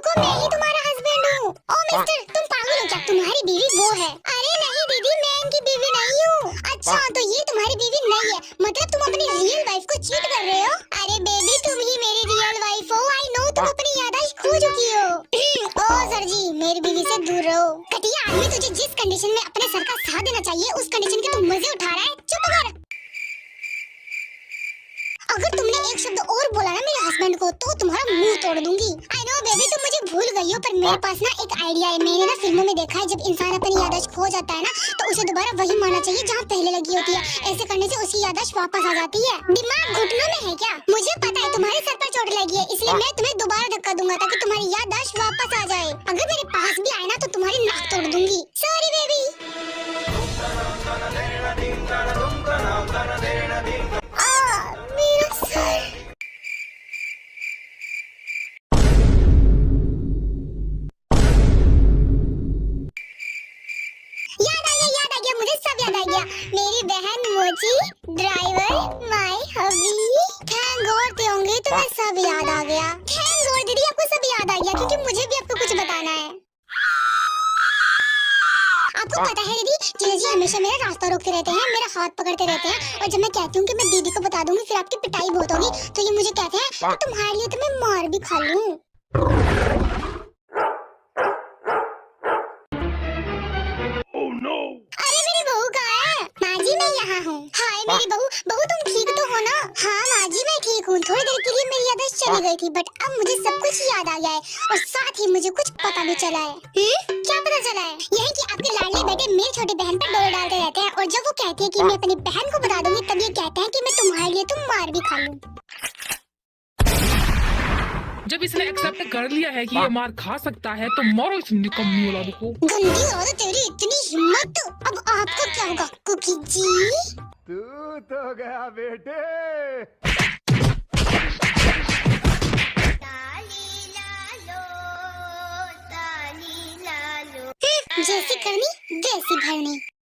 रुको, मैं ही तुम्हारा हस्बैंड हूँ। ओ मिस्टर, तुम पागल हो क्या? तुम्हारी बीवी वो है। अरे नहीं दीदी, मैं इनकी बीवी नहीं हूँ। अच्छा तो ये तुम्हारी बीवी नहीं है, मतलब तुम अपनी रियल वाइफ को चीट कर रहे हो? अरे बेबी, तुम ही मेरी रियल वाइफ हो। आई नो, तुम अपनी याददाश्त खो चुकी हो। ओ सर जी, मेरी बीवी से दूर रहो। घटिया आदमी, तुझे जिस कंडीशन में अपने सर का साथ देना चाहिए उस कंडीशन के तुम मजे उठा रहा है। चुप कर। अगर तुमने एक शब्द और बोला ना मेरे हस्बैंड को तो तुम्हारा मुंह तोड़ दूंगी। आई नो बेबी, तुम मुझे भूल गई हो, पर मेरे पास ना एक आइडिया है। मैंने ना फिल्मों में देखा है, जब इंसान अपनी याददाश्त खो जाता है ना तो उसे दोबारा वही मानना चाहिए जहाँ पहले लगी होती है। ऐसे करने से उसकी याददाश्त वापस आ जाती है। दिमाग घुटनों में है क्या? मुझे पता है तुम्हारे सर पर चोट लगी है, इसलिए मैं तुम्हें दोबारा धक्का दूंगा ताकि तुम्हारी याददाश्त वापस आ जाए। अगर मेरे पास भी आए ना तो तुम्हारी नाक तोड़ दूंगी। Sorry baby. मेरा सर। याद आ गया, मुझे सब याद आ गया। मेरी बहन मोची, driver, my hubby. Thank God थे होंगे, तुम्हें सब याद आ गया। थैंक गॉड दीदी, आपको सब याद आ गया, क्योंकि मुझे भी आपको कुछ बताना है। आपको पता है दीदी, जीजा जी हमेशा मेरा रास्ता रोकते रहते हैं, मेरा हाथ पकड़ते रहते हैं, और जब मैं कहती हूँ कि मैं दीदी को बता दूंगी फिर आपकी पिटाई बहुत होगी, तो ये मुझे कहते हैं तो तुम्हारे लिए तो मैं मार भी खा लूं। अरे मेरी बहू कहाँ है? माँ जी मैं यहाँ हूँ। हाय मेरी बहू। बहू तुम ठीक तो हो ना? हाँ माँ जी मैं ठीक हूँ। थोड़ी देर के लिए मेरी याददाश्त चली गई थी, बट अब मुझे सब कुछ याद आ गया है, और साथ ही मुझे कुछ पता भी चला है। क्या पता चला है? यही कि आपके लाडले बेटे मेरी छोटी बहन पर डोर डालते रहते हैं, और जब वो कहती है कि मैं अपनी बहन को बता दूंगी तब ये कहते हैं कि मैं तुम्हारे लिए तुम मार भी खा लूं। जब इसने एक्सेप्ट कर लिया है कि ये मार खा सकता है तो मारो इस निकम्मी औलाद को। गंदी औरत, तेरी इतनी हिम्मत। अब आपका क्या होगा कुकी जी? तू तो गया बेटे। जैसी करनी वैसी भरनी।